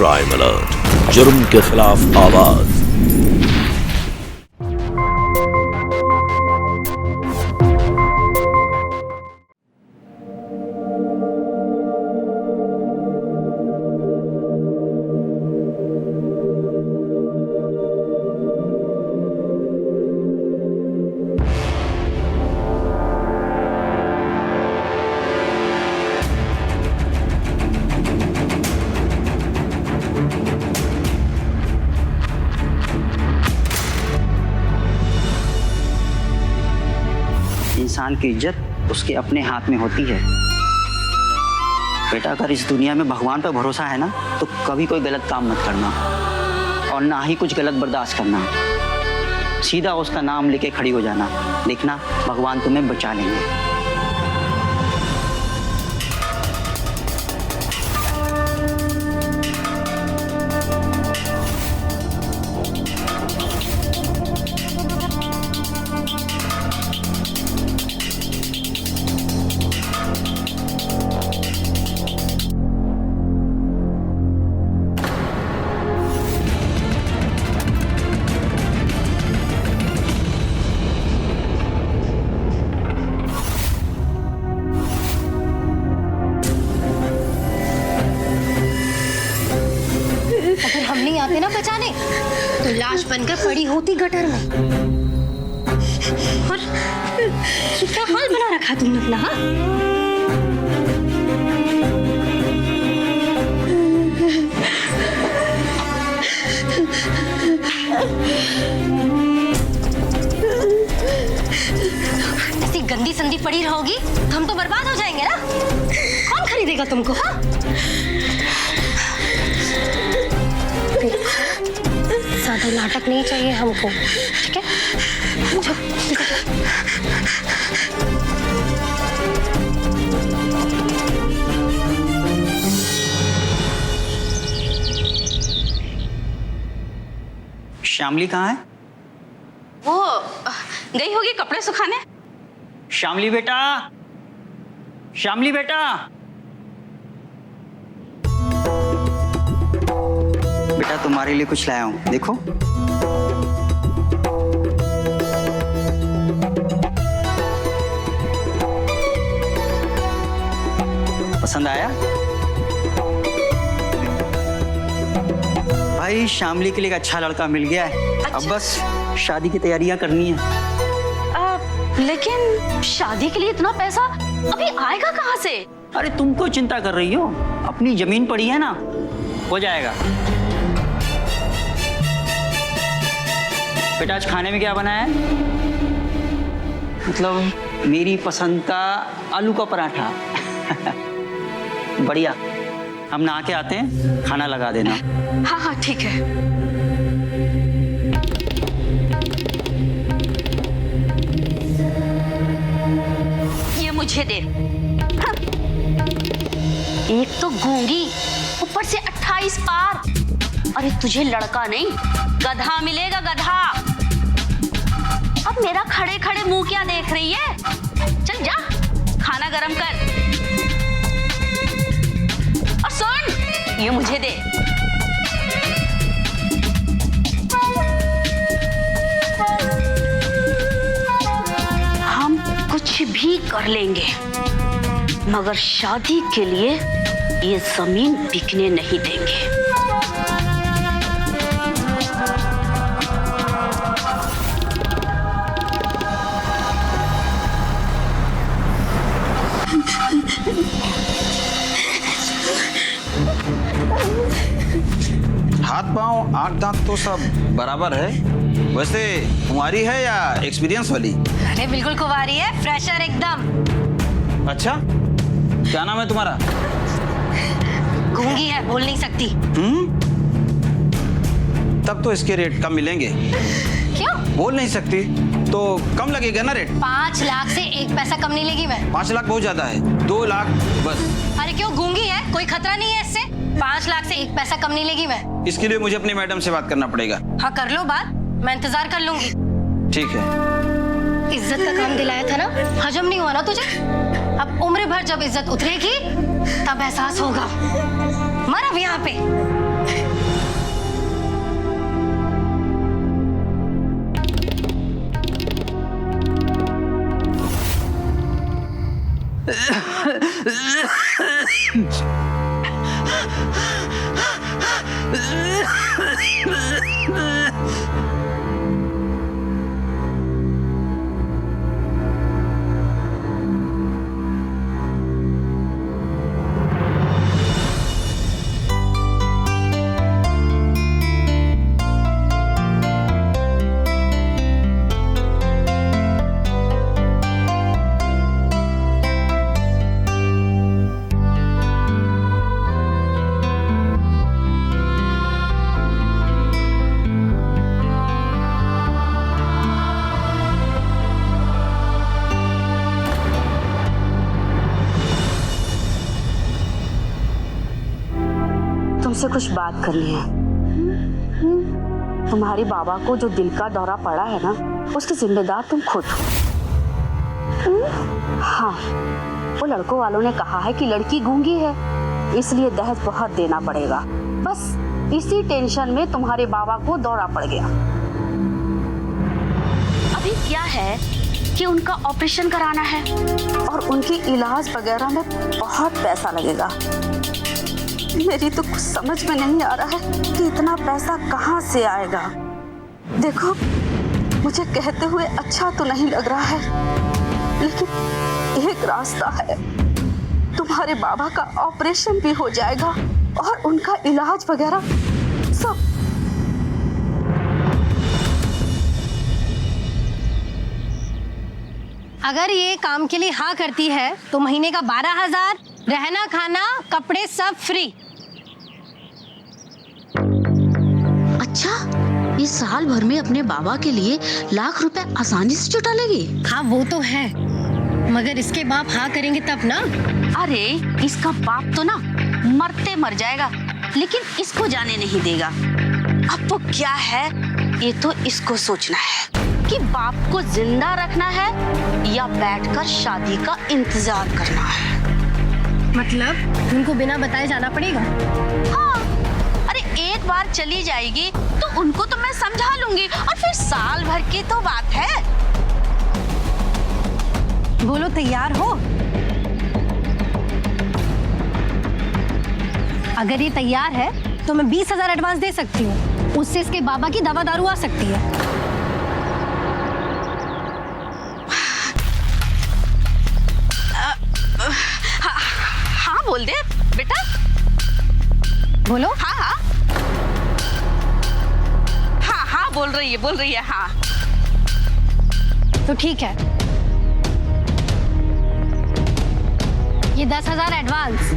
Crime alert, जुर्म के खिलाफ आवाज। इंसान की इज्जत उसके अपने हाथ में होती है। बेटा, अगर इस दुनिया में भगवान पर भरोसा है ना, तो कभी कोई गलत काम मत करना और ना ही कुछ गलत बर्दाश्त करना। सीधा उसका नाम लेके खड़ी हो जाना, देखना भगवान तुम्हें बचा लेंगे। आते ना बचाने तो लाश बनकर पड़ी होती गटर में। और क्या हाल बना रखा तुमने अपना? हाँ, ऐसी गंदी संदी पड़ी रहोगी तो हम तो बर्बाद हो जाएंगे ना। कौन खरीदेगा तुमको? हाँ, ज्यादा नाटक नहीं चाहिए हमको, ठीक है? श्यामली कहाँ है? वो गई होगी कपड़े सुखाने। श्यामली बेटा, श्यामली बेटा, बेटा तुम्हारे लिए कुछ लाया हूं, देखो। पसंद आया? भाई श्यामली के लिए एक अच्छा लड़का मिल गया है। अच्छा। अब बस शादी की तैयारियां करनी है। लेकिन शादी के लिए इतना पैसा अभी आएगा कहाँ से? अरे तुम क्यों चिंता कर रही हो? अपनी जमीन पड़ी है ना, हो जाएगा। बेटा आज खाने में क्या बना है? मतलब मेरी पसंद का आलू का पराठा। बढ़िया, हम नहा के आते हैं, खाना लगा देना। हाँ हाँ ठीक है। ये मुझे दे। हाँ। एक तो गूंगी, ऊपर से 28 पार। अरे तुझे लड़का नहीं गधा मिलेगा, गधा। अब मेरा खड़े खड़े मुंह क्या देख रही है? चल जा, खाना गरम कर। और सुन, ये मुझे दे। हम कुछ भी कर लेंगे, मगर शादी के लिए ये जमीन बिकने नहीं देंगे। हाथ पांव आंख दांत तो सब बराबर है। वैसे कुंवारी है या एक्सपीरियंस वाली? अरे बिल्कुल कुंवारी है, फ्रेशर एकदम। अच्छा, क्या नाम है तुम्हारा? गूंगी है, बोल नहीं सकती। तब तो इसके रेट कम मिलेंगे। क्यों? बोल नहीं सकती तो कम लगेगा ना रेट। 5 लाख से 1 पैसा कम नहीं लेगी मैं। 5 लाख बहुत ज्यादा है, 2 लाख बस। अरे क्यों, गूंगी है, कोई खतरा नहीं है इससे। 5 लाख से 1 पैसा कम नहीं लेगी मैं। इसके लिए मुझे अपनी मैडम से बात करना पड़ेगा। हाँ कर लो बात, मैं इंतजार कर लूंगी। ठीक है। इज्जत का काम दिलाया था ना, हजम नहीं हुआ ना तुझे? अब उम्र भर जब इज्जत उतरेगी तब एहसास होगा। मर अब यहाँ पे। तुमसे कुछ बात करनी है। तुम्हारे बाबा को जो दिल का दौरा पड़ा है ना, उसकी जिम्मेदार तुम खुद हो। हाँ, वो लड़कों वालों ने कहा है कि लड़की गूंगी है, इसलिए दहेज बहुत देना पड़ेगा। बस इसी टेंशन में तुम्हारे बाबा को दौरा पड़ गया। अभी क्या है कि उनका ऑपरेशन कराना है और उनकी इलाज वगैरह में बहुत पैसा लगेगा। मेरी तो कुछ समझ में नहीं आ रहा है कि इतना पैसा कहाँ से आएगा। देखो, मुझे कहते हुए अच्छा तो नहीं लग रहा है, लेकिन एक रास्ता है। तुम्हारे बाबा का ऑपरेशन भी हो जाएगा और उनका इलाज वगैरह सब। अगर ये काम के लिए हाँ करती है तो महीने का 12,000, रहना खाना कपड़े सब फ्री। अच्छा, ये साल भर में अपने बाबा के लिए लाख रुपए आसानी से जुटा लेगी। हाँ वो तो है, मगर इसके बाप हाँ करेंगे तब ना। अरे इसका बाप तो ना मरते मर जाएगा, लेकिन इसको जाने नहीं देगा। अब तो क्या है, ये तो इसको सोचना है कि बाप को जिंदा रखना है या बैठकर शादी का इंतजार करना है। मतलब उनको बिना बताए जाना पड़ेगा? हाँ, अरे एक बार चली जाएगी तो उनको तो मैं समझा लूंगी, और फिर साल भर की तो बात है। बोलो तैयार हो? अगर ये तैयार है तो मैं 20,000 एडवांस दे सकती हूँ, उससे इसके बाबा की दवा दारू आ सकती है। हाँ बोल दे बेटा। बोलो। हाँ हाँ हाँ हाँ बोल रही है हाँ। तो ठीक है, ये 10,000 एडवांस।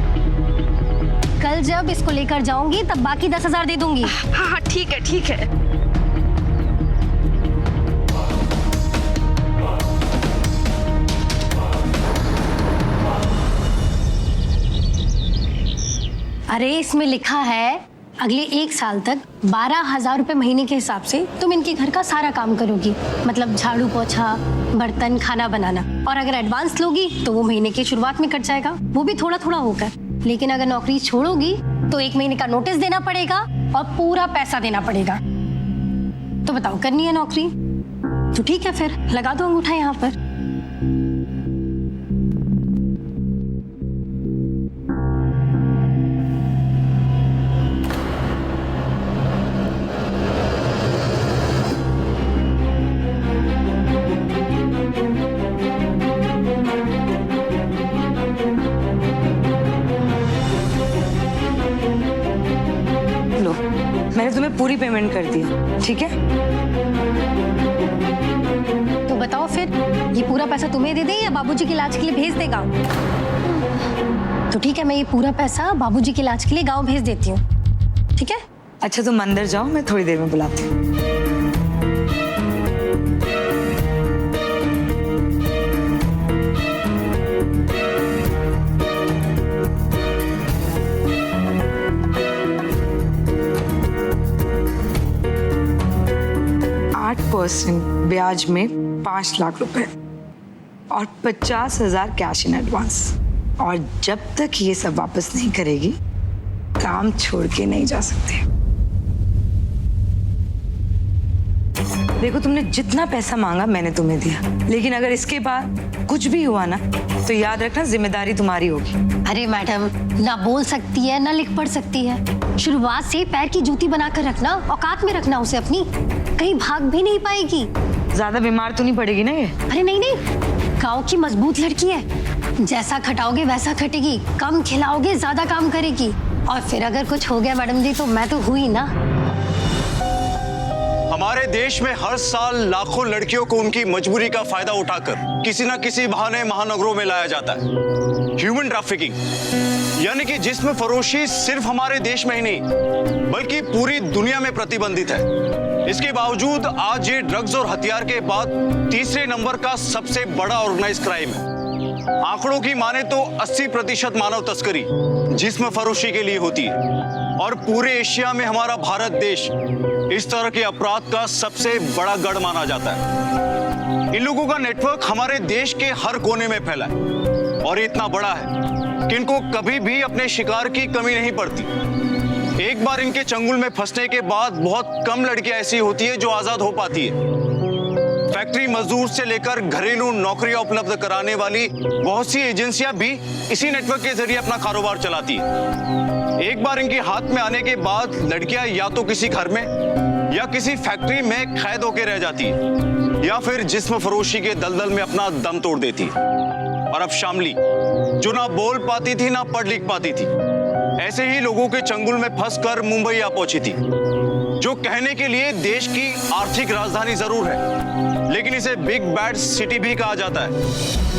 कल जब इसको लेकर जाऊंगी तब बाकी 10,000 दे दूंगी। हाँ हाँ ठीक है ठीक है। अरे इसमें लिखा है अगले 1 साल तक 12,000 रुपए महीने के हिसाब से तुम इनके घर का सारा काम करोगी, मतलब झाड़ू पोछा, बर्तन, खाना बनाना। और अगर एडवांस लोगी तो वो महीने की शुरुआत में कट जाएगा, वो भी थोड़ा थोड़ा होकर। लेकिन अगर नौकरी छोड़ोगी तो 1 महीने का नोटिस देना पड़ेगा और पूरा पैसा देना पड़ेगा। तो बताओ, करनी है नौकरी? तो ठीक है, फिर लगा दो अंगूठा यहाँ पर। मैंने तुम्हें पूरी पेमेंट कर दी, ठीक है? तो बताओ फिर, ये पूरा पैसा तुम्हें दे दें या बाबूजी के इलाज के लिए भेज दे गाँव? तो ठीक है, मैं ये पूरा पैसा बाबूजी के इलाज के लिए गाँव भेज देती हूँ, ठीक है? अच्छा तुम अंदर जाओ, मैं थोड़ी देर में बुलाती हूँ। ब्याज में 5 लाख रुपए और 50,000 कैश इन एडवांस। और जब तक ये सब वापस नहीं करेगी, काम छोड़ के नहीं जा सकते। देखो, तुमने जितना पैसा मांगा मैंने तुम्हें दिया, लेकिन अगर इसके बाद कुछ भी हुआ ना तो याद रखना जिम्मेदारी तुम्हारी होगी। अरे मैडम, ना बोल सकती है ना लिख पढ़ सकती है। शुरुआत से पैर की जूती बनाकर रखना, औकात में रखना उसे अपनी, कहीं भाग भी नहीं पाएगी। ज्यादा बीमार तो नहीं पड़ेगी ना ये? अरे नहीं नहीं, गाँव की मजबूत लड़की है, जैसा खटाओगे वैसा खटेगी, कम खिलाओगे ज्यादा काम करेगी। और फिर अगर कुछ हो गया मैडम जी तो मैं तो हुई ना। हमारे देश में हर साल लाखों लड़कियों को उनकी मजबूरी का फायदा उठाकर किसी न किसी बहाने महानगरों में लाया जाता है। ह्यूमन ट्रैफिकिंग यानी कि जिस्म फरोशी सिर्फ हमारे देश में ही नहीं बल्कि पूरी दुनिया में प्रतिबंधित है। इसके बावजूद आज ये ड्रग्स और हथियार के बाद तीसरे नंबर का सबसे बड़ा ऑर्गेनाइज क्राइम है। आंकड़ों की माने तो 80% मानव तस्करी जिस्म फरोशी के लिए होती है और पूरे एशिया में हमारा भारत देश इस तरह के अपराध का सबसे बड़ा गढ़ माना जाता है। इन लोगों का नेटवर्क हमारे देश के हर कोने में फैला है और इतना बड़ा है कि इनको कभी भी अपने शिकार की कमी नहीं पड़ती। एक बार इनके चंगुल में फंसने के बाद बहुत कम लड़कियां ऐसी होती है जो आजाद हो पाती है। फैक्ट्री मजदूर से लेकर घरेलू नौकरियां उपलब्ध कराने वाली बहुत सी एजेंसियां भी इसी नेटवर्क के जरिए अपना कारोबार चलाती है। एक बार इनके हाथ में आने के बाद लड़कियां या तो किसी घर में या किसी फैक्ट्री में कैद होकर रह जाती है या फिर जिस्म फरोशी के दलदल में अपना दम तोड़ देती है। और अब शामली जो ना बोल पाती थी ना पढ़ लिख पाती थी, ऐसे ही लोगों के चंगुल में फंसकर मुंबई आ पहुंची थी, जो कहने के लिए देश की आर्थिक राजधानी जरूर है लेकिन इसे बिग बैड सिटी भी कहा जाता है।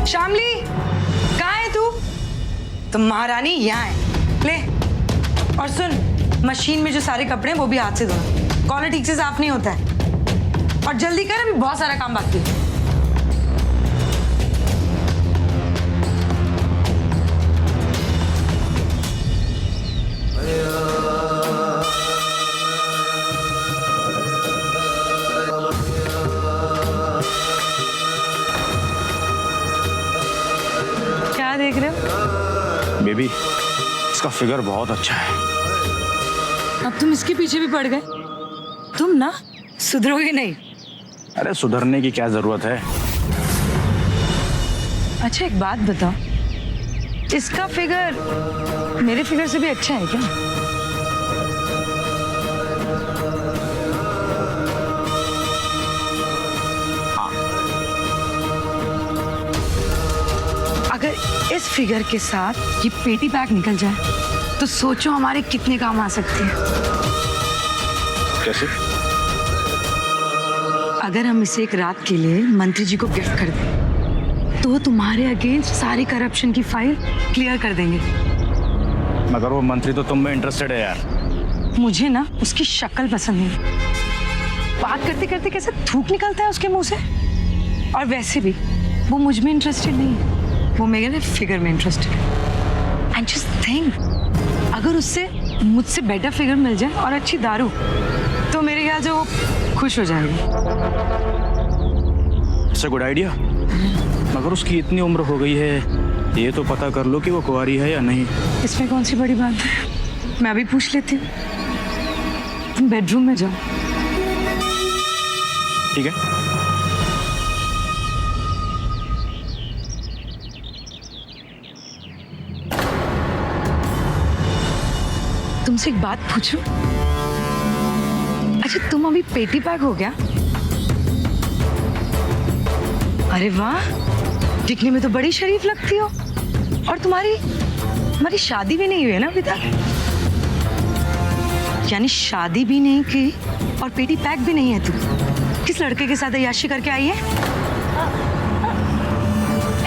शामली, कहाँ है तू? तो महारानी यहाँ है, ले। और सुन, मशीन में जो सारे कपड़े हैं वो भी हाथ से धोना, कॉलर ठीक से साफ नहीं होता है। और जल्दी कर, अभी बहुत सारा काम बाकी है। क्या देख रहे हो? बेबी, इसका फिगर बहुत अच्छा है। अब तुम इसके पीछे भी पड़ गए। तुम ना सुधरोगे नहीं। अरे सुधरने की क्या जरूरत है? अच्छा एक बात बताओ, इसका फिगर मेरे फिगर से भी अच्छा है क्या? अगर इस फिगर के साथ ये पेटी पैक निकल जाए तो सोचो हमारे कितने काम आ सकते हैं। कैसे? अगर हम इसे एक रात के लिए मंत्री जी को गिफ्ट कर दें तो वो तुम्हारे अगेंस्ट सारी करप्शन की फाइल क्लियर कर देंगे। मगर वो मंत्री तो तुम में इंटरेस्टेड है यार। मुझे ना उसकी शक्ल पसंद नहीं, बात करते करते कैसे थूक निकलता है उसके मुंह से। और वैसे भी वो मुझ में इंटरेस्टेड नहीं है, वो मेरे फिगर में इंटरेस्टेड है। एंड जस्ट थिंक, अगर उससे मुझसे बेटर फिगर मिल जाए और अच्छी दारू तो मेरे ख्याल से वो खुश हो जाएगी। It's a good idea. मगर उसकी इतनी उम्र हो गई है, ये तो पता कर लो कि वो कुंवारी है या नहीं। इसमें कौन सी बड़ी बात है, मैं अभी पूछ लेती हूँ। तुम बेडरूम में जाओ। ठीक है। तुमसे एक बात पूछूं? अच्छा तुम अभी पेटी पैक हो गया? अरे वाह, दिखने में तो बड़ी शरीफ लगती हो। और तुम्हारी शादी भी नहीं हुई है ना अभी तक? यानी शादी भी नहीं की और पेटी पैक भी नहीं है तू। किस लड़के के साथ अय्याशी करके आई है?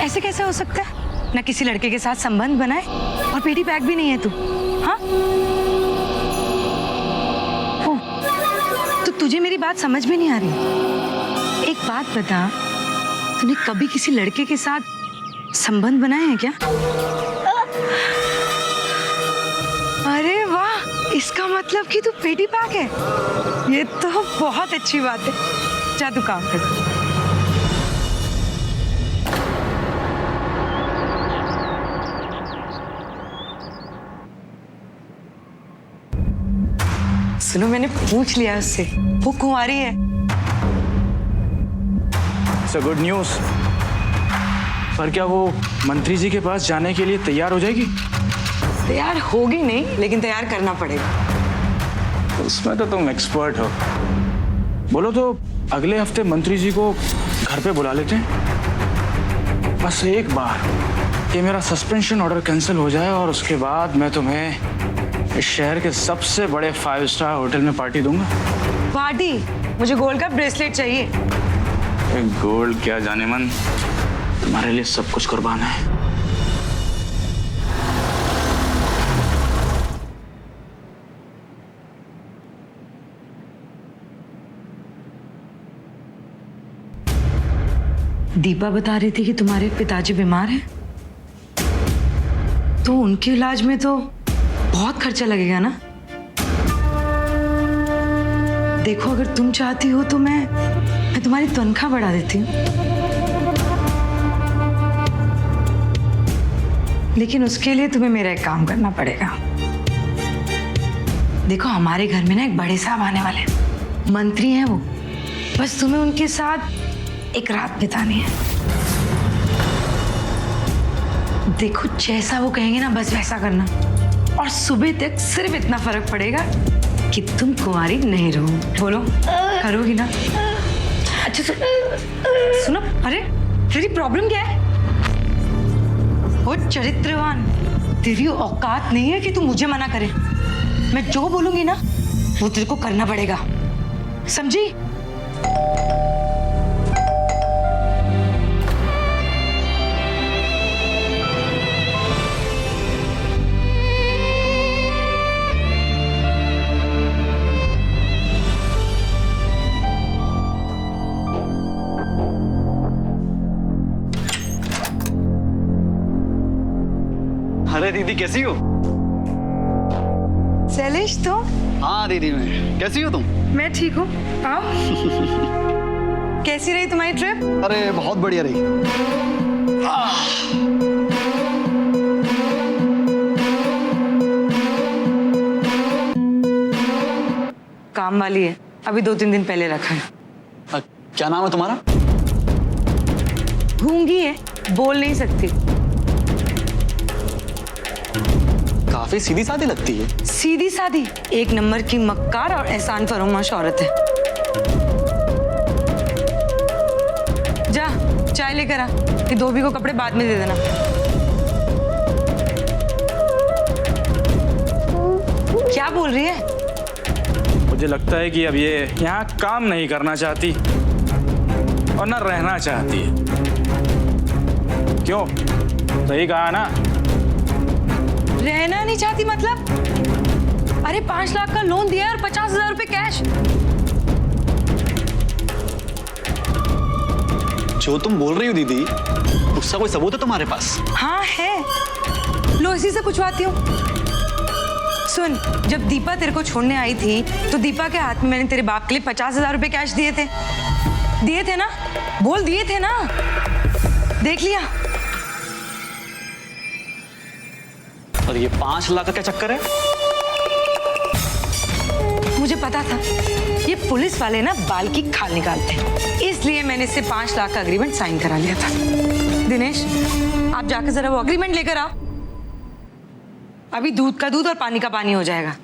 ऐसे कैसे हो सकता है? ना किसी लड़के के साथ संबंध बनाए और पेटी पैक भी नहीं है तू। हाँ, तो तुझे मेरी बात समझ में नहीं आ रही। एक बात बता, तूने कभी किसी लड़के के साथ संबंध बनाए हैं क्या? अरे वाह, इसका मतलब कि तू पेटी पैक है। ये तो बहुत अच्छी बात है। जा तू काम कर। सुनो, मैंने पूछ लिया उससे, वो कुंवारी है। It's good news. पर क्या वो मंत्री जी के पास जाने के लिए तैयार हो जाएगी? तैयार होगी नहीं, लेकिन तैयार करना पड़ेगा। उसमें तो तुम एक्सपर्ट हो। बोलो तो अगले हफ्ते मंत्री जी को घर पे बुला लेते हैं। बस एक बार कि मेरा सस्पेंशन ऑर्डर कैंसिल हो जाए और उसके बाद मैं तुम्हें इस शहर के सबसे बड़े 5 स्टार होटल में पार्टी दूंगा। पार्टी? मुझे गोल्ड का ब्रेसलेट चाहिए। गोल्ड क्या जाने मन, तुम्हारे लिए सब कुछ कुर्बान है। दीपा बता रही थी कि तुम्हारे पिताजी बीमार हैं, तो उनके इलाज में तो बहुत खर्चा लगेगा ना। देखो, अगर तुम चाहती हो तो मैं तुम्हारी तनख्वाह बढ़ा देती हूँ, लेकिन उसके लिए तुम्हें मेरा एक काम करना पड़ेगा। देखो, हमारे घर में ना एक बड़े साहब आने वाले हैं, मंत्री हैं वो। बस तुम्हें उनके साथ एक रात बितानी है। देखो, जैसा वो कहेंगे ना बस वैसा करना, और सुबह तक सिर्फ इतना फर्क पड़ेगा कि तुम कुंवारी नहीं रहो। बोलो, करोगी ना? अच्छा सुनो, अरे तेरी प्रॉब्लम क्या है? वो चरित्रवान, तेरी औकात नहीं है कि तू मुझे मना करे। मैं जो बोलूंगी ना वो तेरे को करना पड़ेगा, समझी? अरे दीदी कैसी हो? शैलेश, तो हाँ दीदी, मैं कैसी हो तुम? मैं ठीक हूँ। आओ। कैसी रही तुम्हारी ट्रिप? अरे बहुत बढ़िया रही। काम वाली है, अभी 2-3 दिन पहले रखा है। क्या नाम है तुम्हारा? गूंगी है, बोल नहीं सकती। काफी सीधी सादी लगती है। सीधी सादी, एक नंबर की मक्कार और एहसान फरोमोश औरत है। जा चाय लेकर आ, कि धोबी को कपड़े बाद में दे देना। क्या बोल रही है? मुझे लगता है कि अब ये यहाँ काम नहीं करना चाहती और ना रहना चाहती है। क्यों? सही कहा ना? रहना नहीं चाहती मतलब? अरे 5 लाख का लोन दिया है और 50,000 रुपए कैश। जो तुम बोल रही हो दीदी, उसका कोई सबूत है तुम्हारे पास? हाँ है, लो इसी से पूछवाती हूँ। सुन, जब दीपा तेरे को छोड़ने आई थी तो दीपा के हाथ में मैंने तेरे बाप के लिए 50,000 रुपए कैश दिए थे। दिए थे ना? बोल, दिए थे ना? देख लिया। और ये 5 लाख का क्या चक्कर है? मुझे पता था ये पुलिस वाले ना बाल की खाल निकालते हैं, इसलिए मैंने इससे 5 लाख का अग्रीमेंट साइन करा लिया था। दिनेश, आप जाकर जरा वो अग्रीमेंट लेकर आओ। अभी दूध का दूध और पानी का पानी हो जाएगा।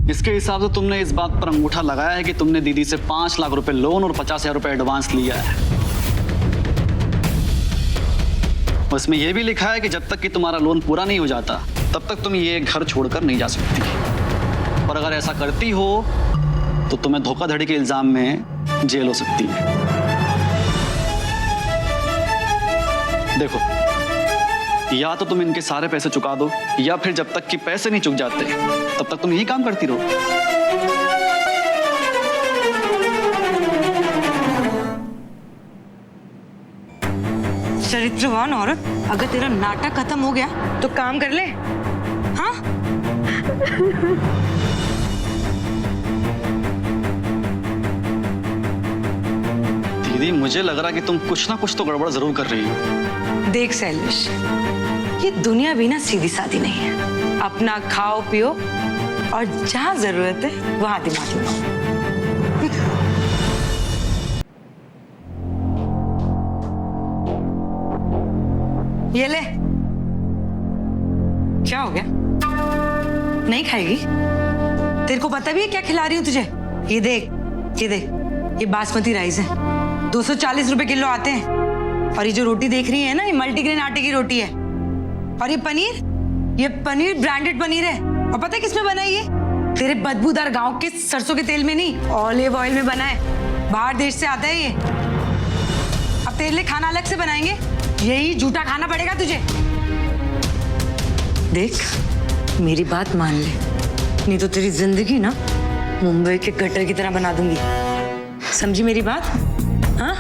इसके हिसाब से तुमने इस बात पर अंगूठा लगाया है कि तुमने दीदी से 5 लाख रुपए लोन और 50,000 रुपए एडवांस लिया है। उसमें यह भी लिखा है कि जब तक कि तुम्हारा लोन पूरा नहीं हो जाता तब तक तुम ये घर छोड़कर नहीं जा सकती, और अगर ऐसा करती हो तो तुम्हें धोखाधड़ी के इल्जाम में जेल हो सकती है। देखो, या तो तुम इनके सारे पैसे चुका दो, या फिर जब तक कि पैसे नहीं चुक जाते तब तक तुम यही काम करती रहो। चरित्रवान औरत, अगर तेरा नाटक खत्म हो गया तो काम कर ले। हाँ? दीदी मुझे लग रहा कि तुम कुछ ना कुछ तो गड़बड़ जरूर कर रही हो। देख शैलेश, ये दुनिया भी ना सीधी सादी नहीं है। अपना खाओ पियो और जहां जरूरत है वहां दिमाग लगाओ। ये ले। क्या हो गया? नहीं खाएगी? तेरे को पता भी है क्या खिला रही हूँ तुझे? ये देख, ये देख, ये बासमती राइस है, 240 रुपए किलो आते हैं। और ये जो रोटी देख रही है ना, ये मल्टीग्रेन आटे की रोटी है। और ये पनीर ब्रांडेड पनीर है। और पता है किसमें बना है ये? तेरे बदबूदार गांव के सरसों के तेल में नहीं, ऑलिव ऑयल में बना है। बाहर देश से आता है ये। अब तेरे लिए खाना अलग से बनाएंगे, यही झूठा खाना पड़ेगा तुझे। देख, मेरी बात मान ले, नहीं तो तेरी जिंदगी ना मुंबई के गटर की तरह बना दूंगी। समझी मेरी बात? हाँ?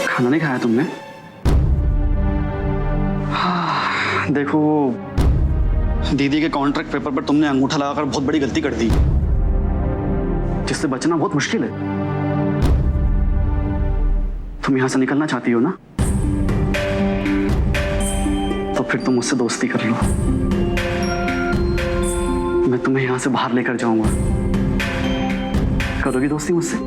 खाना नहीं खाया तुमने? हाँ, देखो दीदी के कॉन्ट्रैक्ट पेपर पर तुमने अंगूठा लगाकर बहुत बड़ी गलती कर दी, जिससे बचना बहुत मुश्किल है। तुम यहां से निकलना चाहती हो ना, तो फिर तुम मुझसे दोस्ती कर लो। मैं तुम्हें यहां से बाहर लेकर जाऊंगा। करोगी दोस्ती मुझसे?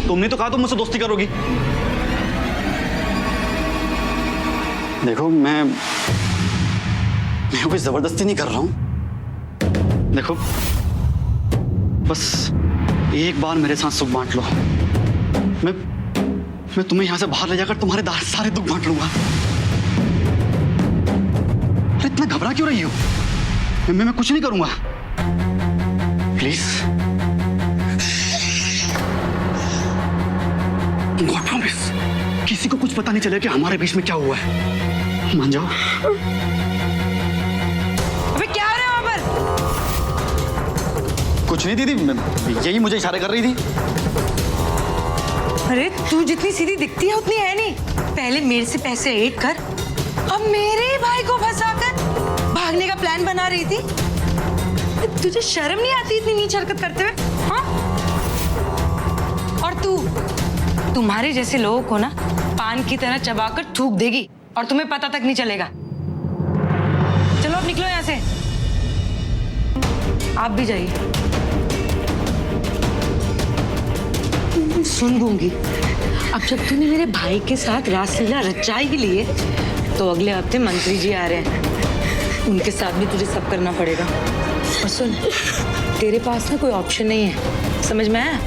तुमने तो कहा तुम मुझसे दोस्ती करोगी। देखो मैं कोई जबरदस्ती नहीं कर रहा हूं। देखो बस एक बार मेरे साथ सुख बांट लो। मैं तुम्हें यहां से बाहर ले जाकर तुम्हारे सारे दुख बांट लूंगा। अरे इतना घबरा क्यों रही हो? मैं कुछ नहीं करूंगा, प्लीज। गॉड प्रॉमिस, किसी को कुछ पता नहीं चले कि हमारे बीच में क्या हुआ है। मान जाओ। अबे क्या हो रहा है वहां पर? कुछ नहीं दीदी, यही मुझे इशारे कर रही थी। अरे तू जितनी सीधी दिखती है उतनी है नहीं। पहले मेरे से पैसे ऐड कर, अब मेरे भाई को फंसाकर भागने का प्लान बना रही थी। तुझे शर्म नहीं आती इतनी नीच हरकत करते हुए? हाँ? और तुम्हारे जैसे लोगों को ना पान की तरह चबाकर थूक देगी और तुम्हें पता तक नहीं चलेगा। चलो अब निकलो यहां से। आप भी जाइए। सुन गूंगी, अब जब तूने मेरे भाई के साथ रासलीला रचा ही ली है, तो अगले हफ्ते मंत्री जी आ रहे हैं। उनके साथ भी तुझे सब करना पड़ेगा। और सुन, तेरे पास ना कोई ऑप्शन नहीं है, समझ में आया?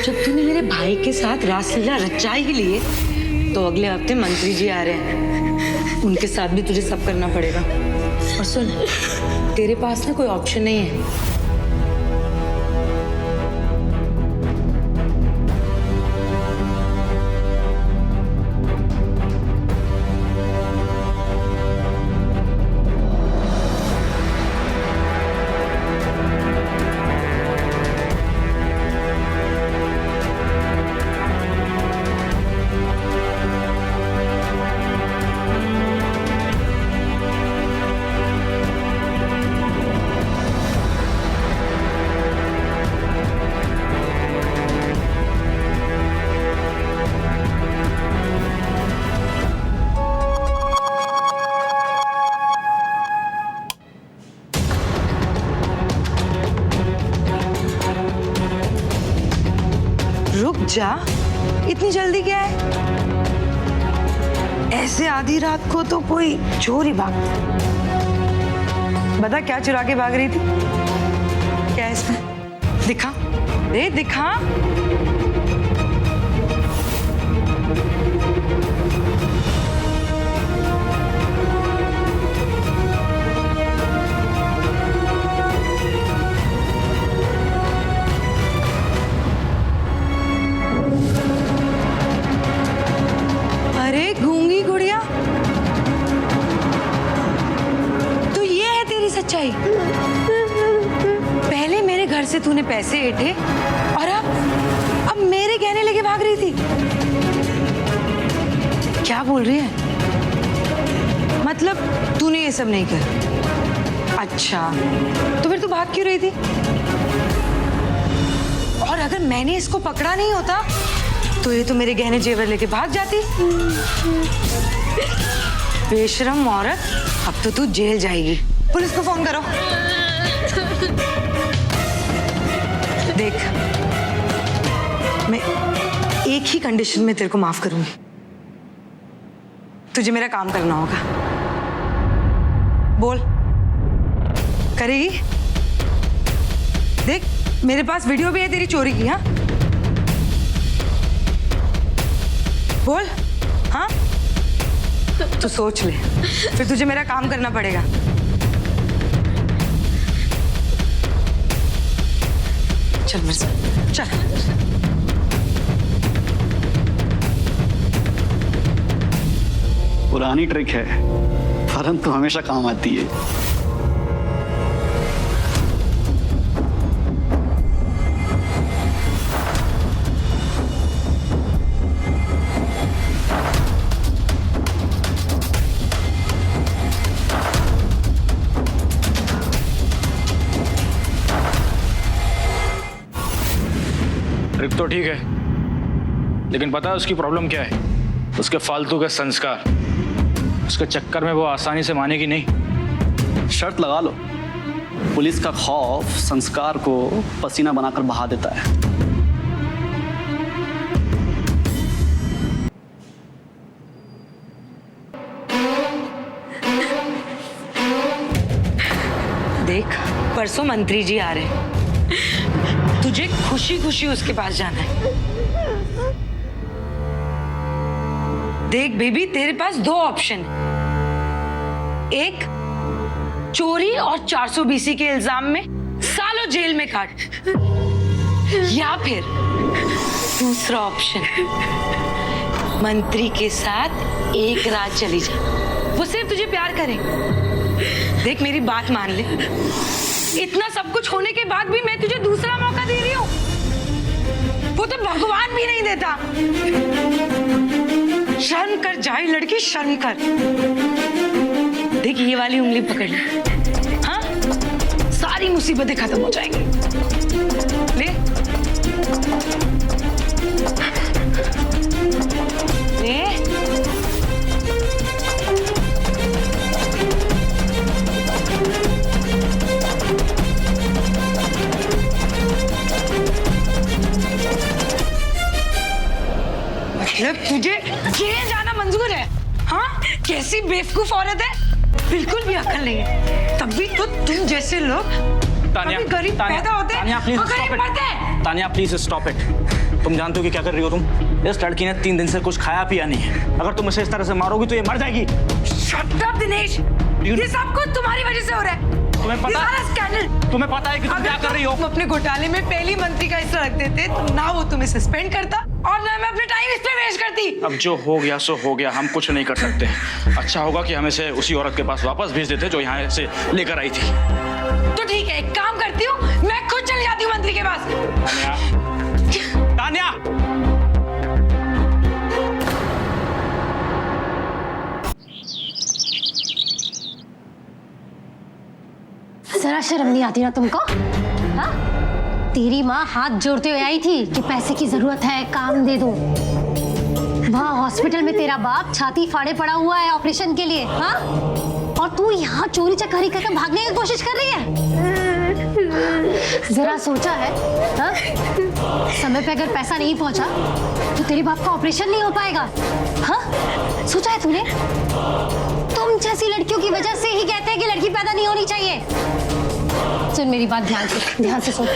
जब तूने मेरे भाई के साथ रासलीला रचा ही लिए तो अगले हफ्ते मंत्री जी आ रहे हैं, उनके साथ भी तुझे सब करना पड़ेगा। और सुन, तेरे पास ना कोई ऑप्शन नहीं है। रुक जा, इतनी जल्दी क्या है? ऐसे आधी रात को तो कोई चोर ही भागता। बता क्या चुरा के भाग रही थी? क्या है इसमें? दिखा, दिखा। अरे गूंगी गुड़िया, तो ये है तेरी सच्चाई? पहले मेरे घर से तूने पैसे ऐंठे और अब मेरे गहने लेके भाग रही थी। क्या बोल रही है? मतलब तूने ये सब नहीं किया? अच्छा, तो फिर तू भाग क्यों रही थी? और अगर मैंने इसको पकड़ा नहीं होता तो ये तो मेरे गहने जेवर लेके भाग जाती। बेशरम औरत, अब तो तू जेल जाएगी। पुलिस को फोन करो। देख, मैं एक ही कंडीशन में तेरे को माफ करूंगी। तुझे मेरा काम करना होगा। बोल, करेगी? देख, मेरे पास वीडियो भी है तेरी चोरी की। हाँ बोल। हाँ, तू सोच ले, फिर तुझे मेरा काम करना पड़ेगा। चल मेरे साथ, चल। पुरानी ट्रिक है, परंतु हमेशा काम आती है। ट्रिक तो ठीक है, लेकिन पता है उसकी प्रॉब्लम क्या है? उसके फालतू के संस्कार। उसके चक्कर में वो आसानी से मानेगी नहीं। शर्त लगा लो, पुलिस का खौफ संस्कार को पसीना बनाकर बहा देता है। देख, परसों मंत्री जी आ रहे हैं, तुझे खुशी खुशी उसके पास जाना है। देख बेबी, तेरे पास दो ऑप्शन है। एक, चोरी और 420 के इल्जाम में सालों जेल में काट, या फिर दूसरा ऑप्शन, मंत्री के साथ एक रात चली जा। वो सिर्फ तुझे प्यार करे। देख मेरी बात मान ले, इतना सब कुछ होने के बाद भी मैं तुझे दूसरा मौका दे रही हूँ। वो तो भगवान भी नहीं देता। शर्म कर जाए लड़की, शर्म कर। देख ये वाली उंगली पकड़ ले, हाँ, सारी मुसीबतें खत्म हो जाएंगी। ले ले। मतलब तुझे जेल जाना मंजूर है? हाँ, कैसी बेवकूफ औरत है, बिल्कुल भी अकल नहीं है। तभी तो तुम जैसे लोग तानिया, गरीब पैदा होते हैं और गरीब मरते हैं। Tania please stop it. तुम जानते हो कि क्या कर रही हो तुम? इस लड़की ने 3 दिन से कुछ खाया पिया नहीं है। अगर तुम इसे इस तरह से मारोगी तो ये मर जाएगी। Shut up, Dinesh. ये सब कुछ तुम्हारी वजह से हो रहा है। तुम्हें पता है? स्कैंडल। तुम्हें पता है कि तुम क्या कर रही हो? तुम अपने घोटाले में पहली मंत्री का हिस्सा रख देते तो ना वो तुम्हें सस्पेंड करता और ना मैं अपना टाइम इस पे वेस्ट करती। अब जो हो गया सो हो गया, हम कुछ नहीं कर सकते। अच्छा होगा कि हम इसे उसी औरत के पास वापस भेज देते जो यहाँ से लेकर आई थी। तो ठीक है, एक काम करती हूँ, मैं खुद चली जाती हूँ मंत्री के पास। तान्या, तान्या! जरा शर्म नहीं आती ना तुमको? हाँ? तेरी माँ हाथ जोड़ते हुए आई थी कि पैसे की जरूरत है, काम दे दो। वहाँ हॉस्पिटल में तेरा बाप छाती फाड़े पड़ा हुआ है ऑपरेशन के लिए, हाँ? और तू यहाँ चोरी चकारी करके भागने की कोशिश कर रही है? जरा सोचा है, हाँ? समय पे अगर पैसा नहीं पहुंचा तो तेरे बाप का ऑपरेशन नहीं हो पाएगा, हाँ? सोचा है तूने? तुम जैसी लड़कियों की वजह से ही कहते हैं कि लड़की पैदा नहीं होनी चाहिए। सुन मेरी बात ध्यान से सुन।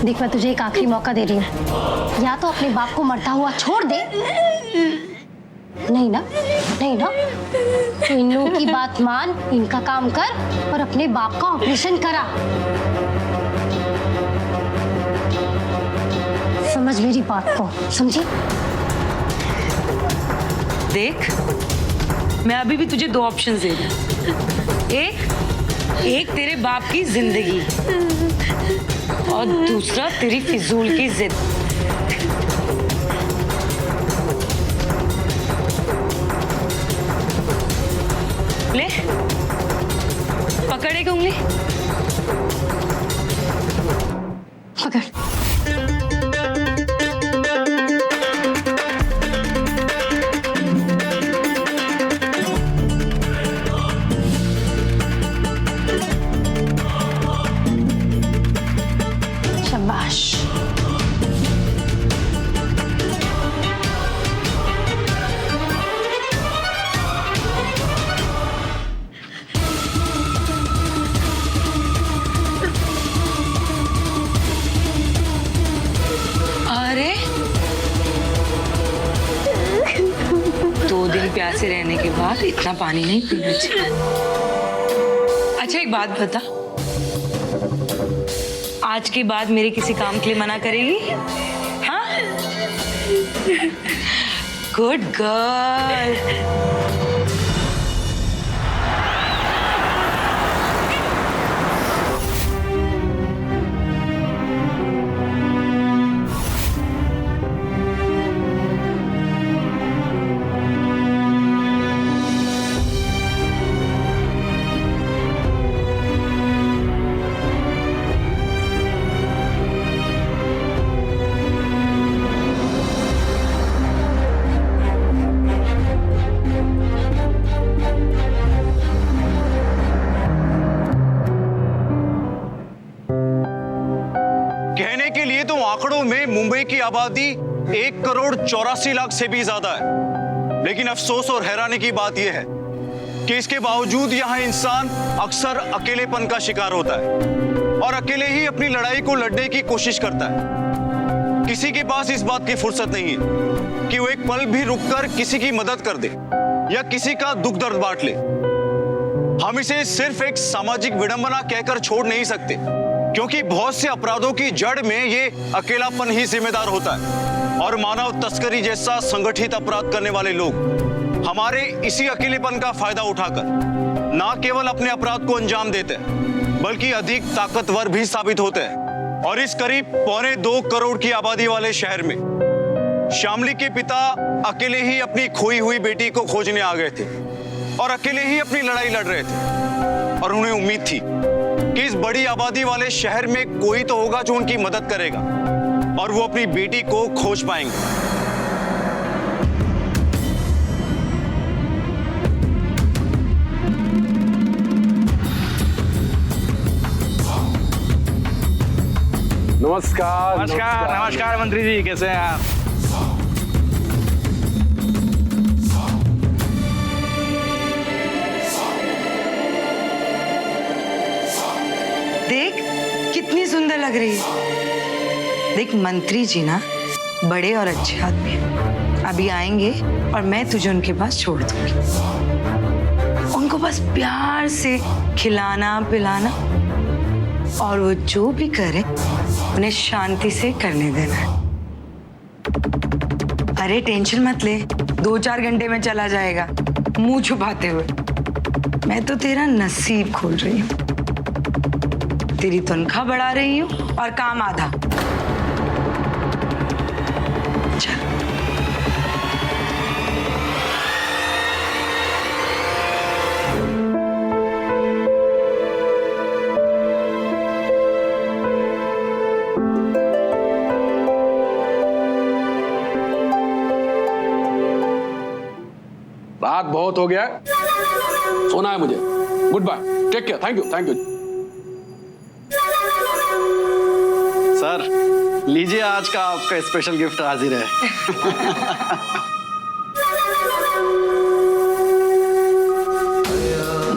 देख, मैं तुझे एक आखिरी मौका दे रही हूँ, या तो अपने बाप को मरता हुआ छोड़ दे, नहीं ना तो इन लोगों की बात मान, इनका काम कर और अपने बाप का ऑपरेशन करा। समझ मेरी बात को, समझी? देख, मैं अभी भी तुझे 2 ऑप्शंस दे रही हूँ। एक तेरे बाप की जिंदगी और दूसरा तेरी फिजूल की जिद। ले, पकड़ एक उंगली, पकड़। शाबाश। अरे 2 दिन प्यासे रहने के बाद इतना पानी नहीं पीना चाहिए। अच्छा, एक बात बता, आज के बाद मेरे किसी काम के लिए मना करेगी? हाँ? Good girl. कहने के लिए तो आंकड़ों में मुंबई की आबादी 1,84,00,000 से भी ज्यादा है, लेकिन अफसोस और हैरानी की बात यह है कि इसके बावजूद यहाँ इंसान अक्सर अकेलेपन का शिकार होता है और अकेले ही अपनी लड़ाई को लड़ने की कोशिश करता है। किसी के पास इस बात की फुर्सत नहीं है कि वो एक पल भी रुककर किसी की मदद कर दे या किसी का दुख दर्द बांट ले। हम इसे सिर्फ एक सामाजिक विडंबना कहकर छोड़ नहीं सकते, क्योंकि बहुत से अपराधों की जड़ में ये अकेलापन ही जिम्मेदार होता है और मानव तस्करी जैसा संगठित अपराध करने वाले लोग हमारे इसी अकेलेपन का फायदा उठाकर न केवल अपने अपराध को अंजाम देते हैं बल्कि अधिक ताकतवर भी साबित होते हैं। और इस करीब 1.25 करोड़ की आबादी वाले शहर में शामली के पिता अकेले ही अपनी खोई हुई बेटी को खोजने आ गए थे और अकेले ही अपनी लड़ाई लड़ रहे थे और उन्हें उम्मीद थी कि इस बड़ी आबादी वाले शहर में कोई तो होगा जो उनकी मदद करेगा और वो अपनी बेटी को खोज पाएंगे। नमस्कार नमस्कार नमस्कार मंत्री जी, कैसे हैं आप? देख कितनी सुंदर लग रही है। देख मंत्री जी ना बड़े और अच्छे आदमी हैं। अभी आएंगे और मैं तुझे उनके पास छोड़ दूंगी। उनको बस प्यार से खिलाना पिलाना, और वो जो भी करे उन्हें शांति से करने देना है। अरे टेंशन मत ले, 2-4 घंटे में चला जाएगा मुंह छुपाते हुए। मैं तो तेरा नसीब खोल रही हूँ, तेरी तनख्वाह बढ़ा रही हूँ और काम आधा। चल। बात बहुत हो गया, सोना है मुझे। Goodbye, take care, thank you, thank you. Sir लीजिए, आज का आपका स्पेशल गिफ्ट हाजिर है।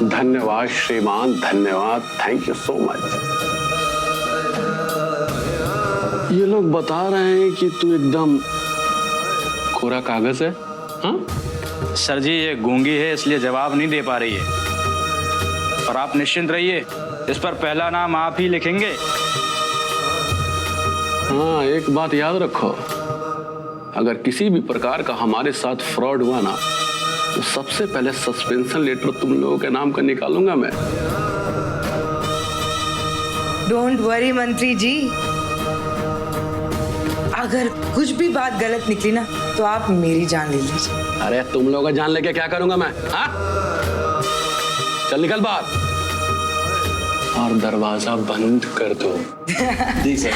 धन्यवाद श्रीमान, धन्यवाद, थैंक यू सो मच। ये लोग बता रहे हैं कि तू एकदम कोरा कागज है। हाँ सर जी, ये गूंगी है इसलिए जवाब नहीं दे पा रही है, और आप निश्चिंत रहिए, इस पर पहला नाम आप ही लिखेंगे। हाँ, एक बात याद रखो, अगर किसी भी प्रकार का हमारे साथ फ्रॉड हुआ ना, तो सबसे पहले सस्पेंशन लेटर तुम लोगों के नाम का निकालूंगा मैं। डोंट वरी मंत्री जी, अगर कुछ भी बात गलत निकली ना तो आप मेरी जान ले लीजिए। अरे तुम लोगों का जान लेके क्या करूंगा मैं? हाँ, चल निकल बाहर और दरवाजा बंद कर दो। जी सर।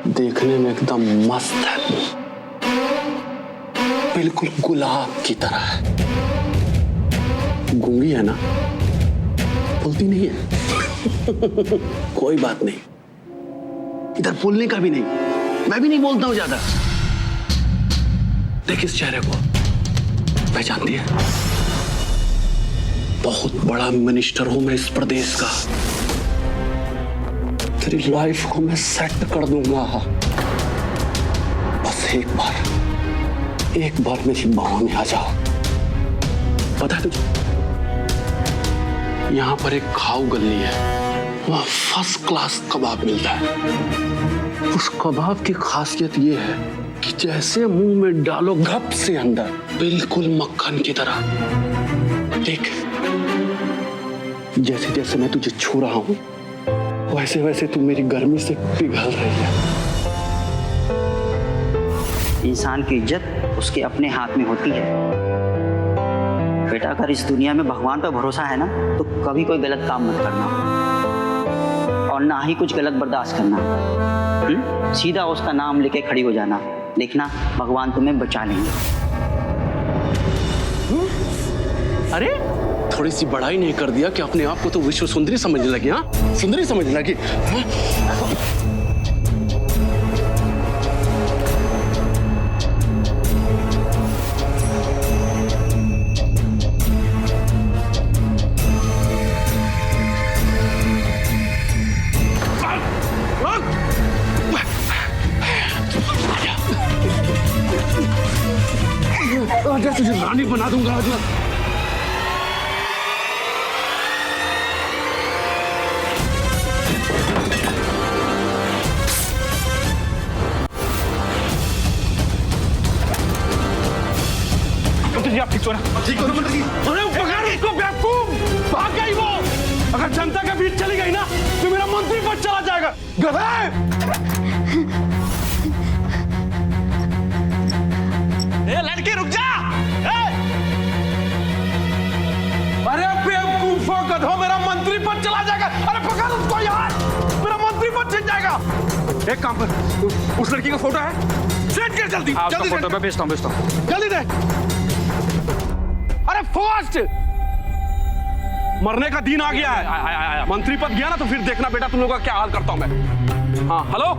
देखने में एकदम मस्त है, बिल्कुल गुलाब की तरह है। गूंगी है ना, बोलती नहीं है। कोई बात नहीं, इधर बोलने का भी नहीं, मैं भी नहीं बोलता हूं ज्यादा। देख इस चेहरे को, पहचानती है? बहुत बड़ा मिनिस्टर हूं मैं इस प्रदेश का। तेरी लाइफ को मैं सेट कर दूंगा। बस एक बार मेरी बाहों में आ जाओ। पता है तुझे, यहाँ पर एक खाऊ गली है, वहाँ फर्स्ट क्लास कबाब मिलता है। उस कबाब की खासियत ये है कि जैसे मुंह में डालो घप से अंदर, बिल्कुल मक्खन की तरह। देख, जैसे जैसे मैं तुझे छू रहा हूं, वैसे वैसे तू मेरी गर्मी से पिघल रही है। इंसान की इज्जत उसके अपने हाथ में होती है। बेटा, अगर इस दुनिया में भगवान पर भरोसा है ना, तो कभी कोई गलत काम मत करना, और ना ही कुछ गलत बर्दाश्त करना। सीधा उसका नाम लेके खड़ी हो जाना, देखना भगवान तुम्हें बचा लेंगे। अरे थोड़ी सी बड़ाई नहीं कर दिया कि अपने आप को तो विश्व सुंदरी समझने लगी? हाँ, सुंदरी समझने लगी। हाँ? तुझे रानी बना दूंगा। आप ठीक हो ना? ठीक हो ना मंत्री जी? अरे पकड़ इसको बेवकूफ, भाग गई वो। अगर जनता के बीच चली गई ना, तो मेरा मंत्री पद चला जाएगा। गधे! ए लड़की रुक जा! अरे बेवकूफो गधो, मेरा मंत्री पद चला जाएगा। अरे पकड़ उसको यार, मेरा मंत्री पद छिन जाएगा। एक काम कर, उस लड़की का फोटो है, सेंड कर जल्दी। जल्दी फोटो मैं भेजता हूँ। जल्दी दे। अरे फास्ट, मरने का दिन आ गया है। मंत्री पद गया ना, तो फिर देखना बेटा तुम लोगों का क्या हाल करता हूं मैं। हाँ हेलो,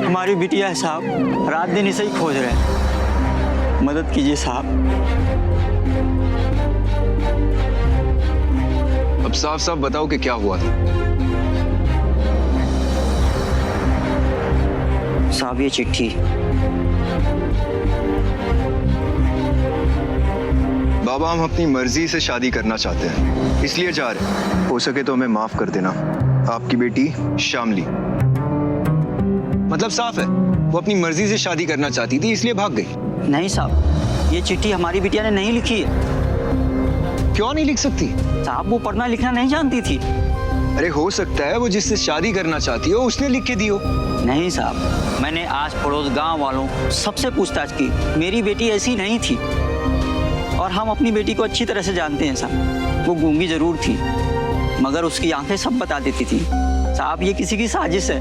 हमारी बिटिया है साहब, रात दिन इसे ही खोज रहे हैं, मदद कीजिए साहब। अब साफ साफ बताओ कि क्या हुआ था। साहब ये चिट्ठी। बाबा हम अपनी मर्जी से शादी करना चाहते हैं, इसलिए जा रहे हैं। हो सके तो हमें माफ कर देना। आपकी बेटी शामली। मतलब साफ है, वो अपनी मर्जी से शादी करना चाहती थी इसलिए भाग गई। नहीं साहब, ये चिट्ठी हमारी बिटिया ने नहीं लिखी है। क्यों नहीं लिख सकती? साहब वो पढ़ना लिखना नहीं जानती थी। अरे हो सकता है वो जिससे शादी करना चाहती हो उसने लिख के दी हो। नहीं साहब, मैंने आस पड़ोस गांव वालों सबसे पूछताछ की, मेरी बेटी ऐसी नहीं थी। और हम अपनी बेटी को अच्छी तरह से जानते हैं साहब। वो गूंगी जरूर थी, मगर उसकी आंखें सब बता देती थी। साहब ये किसी की साजिश है।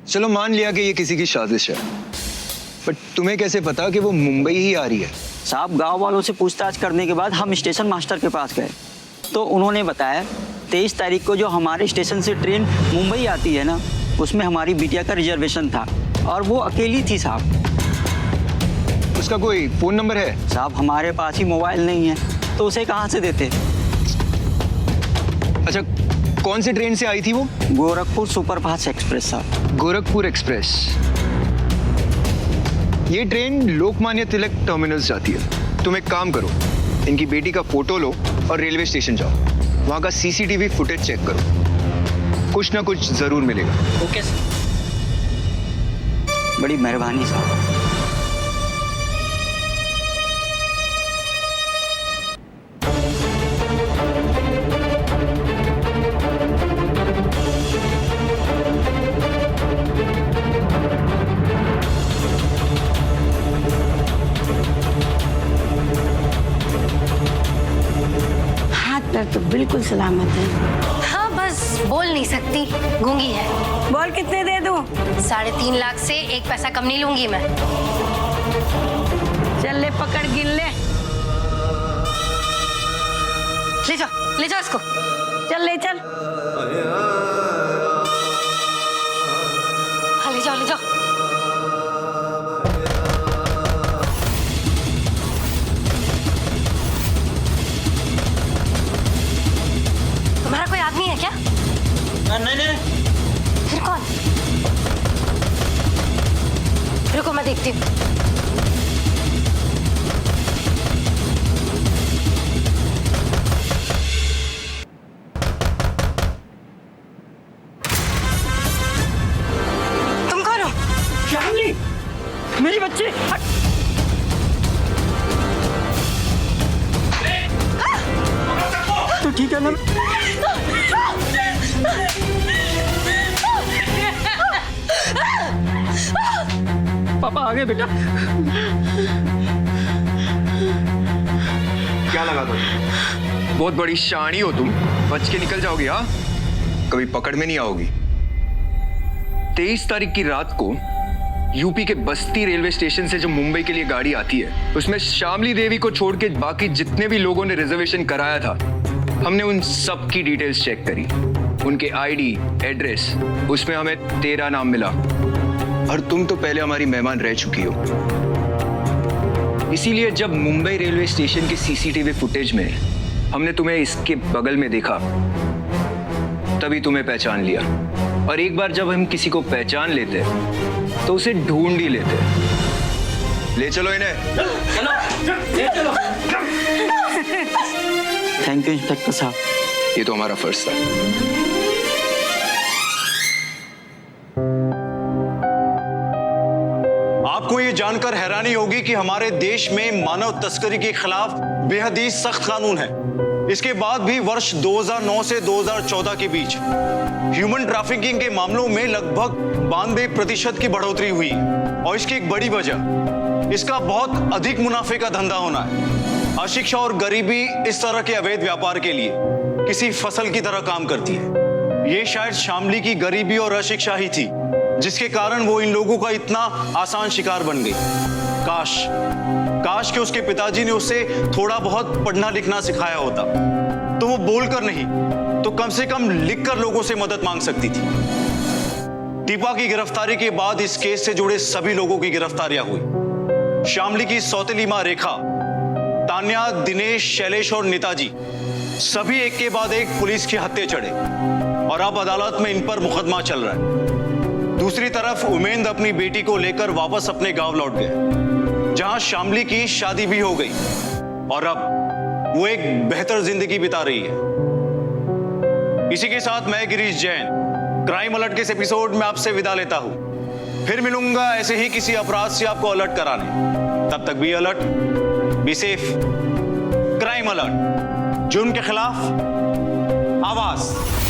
चलो मान लिया कि ये किसी की साजिश है, बट तुम्हें कैसे पता कि वो मुंबई ही आ रही है? साहब गांव वालों से पूछताछ करने के बाद हम स्टेशन मास्टर के पास गए, तो उन्होंने बताया 23 तारीख को जो हमारे स्टेशन से ट्रेन मुंबई आती है ना, उसमें हमारी बिटिया का रिजर्वेशन था और वो अकेली थी साहब। उसका कोई फोन नंबर है? साहब हमारे पास ही मोबाइल नहीं है, तो उसे कहाँ से देते। अच्छा कौन सी ट्रेन से आई थी वो? गोरखपुर सुपरफास्ट एक्सप्रेस साहब। गोरखपुर एक्सप्रेस। ये ट्रेन लोकमान्य तिलक टर्मिनल्स जाती है। तुम एक काम करो, इनकी बेटी का फोटो लो और रेलवे स्टेशन जाओ, वहां का सीसीटीवी फुटेज चेक करो, कुछ ना कुछ जरूर मिलेगा। Okay sir. बड़ी मेहरबानी साहब। तो बिल्कुल सलामत है। हाँ बस बोल नहीं सकती, गूंगी है। बोल कितने दे दूं? 3.5 लाख से एक पैसा कम नहीं लूंगी मैं। चल ले पकड़ गिन ले। ले जाओ इसको। चल ले चल। हाँ ले जाओ। तुम्हारा कोई आदमी है क्या? नहीं। फिर कौन? रुको मैं देखती हूँ। तुम कौन हो? शामली, मेरी बच्ची। तो ठीक है ना? पापा आ गए बेटा। क्या लगा तुम? बहुत बड़ी शानी हो तुम, बच के निकल जाओगी? हाँ, कभी पकड़ में नहीं आओगी। 23 तारीख की रात को यूपी के बस्ती रेलवे स्टेशन से जो मुंबई के लिए गाड़ी आती है, उसमें शामली देवी को छोड़ के बाकी जितने भी लोगों ने रिजर्वेशन कराया था, हमने उन सब की डिटेल्स चेक करी, उनके आईडी, एड्रेस, उसमें हमें तेरा नाम मिला। और तुम तो पहले हमारी मेहमान रह चुकी हो, इसीलिए जब मुंबई रेलवे स्टेशन के सीसीटीवी फुटेज में हमने तुम्हें इसके बगल में देखा, तभी तुम्हें पहचान लिया। और एक बार जब हम किसी को पहचान लेते तो उसे ढूंढ ही लेते। ले चलो इन्हें। चलो। थैंक यू इंस्पेक्टर साहब। ये तो हमारा फर्ज था। आपको ये जानकर हैरानी होगी कि हमारे देश में मानव तस्करी के खिलाफ बेहद ही सख्त कानून है। इसके बाद भी वर्ष 2009 से 2014 के बीच ह्यूमन ट्रैफिकिंग के मामलों में लगभग 92% की बढ़ोतरी हुई। और इसकी एक बड़ी वजह इसका बहुत अधिक मुनाफे का धंधा होना है। अशिक्षा और गरीबी इस तरह के अवैध व्यापार के लिए किसी फसल की तरह काम करती है। ये शायद शामली की गरीबी और अशिक्षा ही थी जिसके कारण वो इन लोगों का इतना आसान शिकार बन गई। काश कि उसके पिताजी ने उसे थोड़ा बहुत पढ़ना लिखना सिखाया होता। वो बोलकर नहीं तो कम से कम लिखकर लोगों से मदद मांग सकती थी। दीपा की गिरफ्तारी के बाद इस केस से जुड़े सभी लोगों की गिरफ्तारियां हुई। शामली की सौतेली मां रेखा, तान्या, दिनेश, शैलेश और नेताजी सभी एक के बाद एक पुलिस के हत्थे चढ़े और अब अदालत में इन पर मुकदमा चल रहा है। दूसरी तरफ उमेंद अपनी बेटी को लेकर वापस अपने गांव लौट गए, जहां शामली की शादी भी हो गई और अब वो एक बेहतर जिंदगी बिता रही है। इसी के साथ मैं गिरीश जैन क्राइम अलर्ट के इस एपिसोड में आपसे विदा लेता हूं। फिर मिलूंगा ऐसे ही किसी अपराध से आपको अलर्ट कराने। तब तक be alert, be safe. Crime alert, जुर्म के खिलाफ आवाज।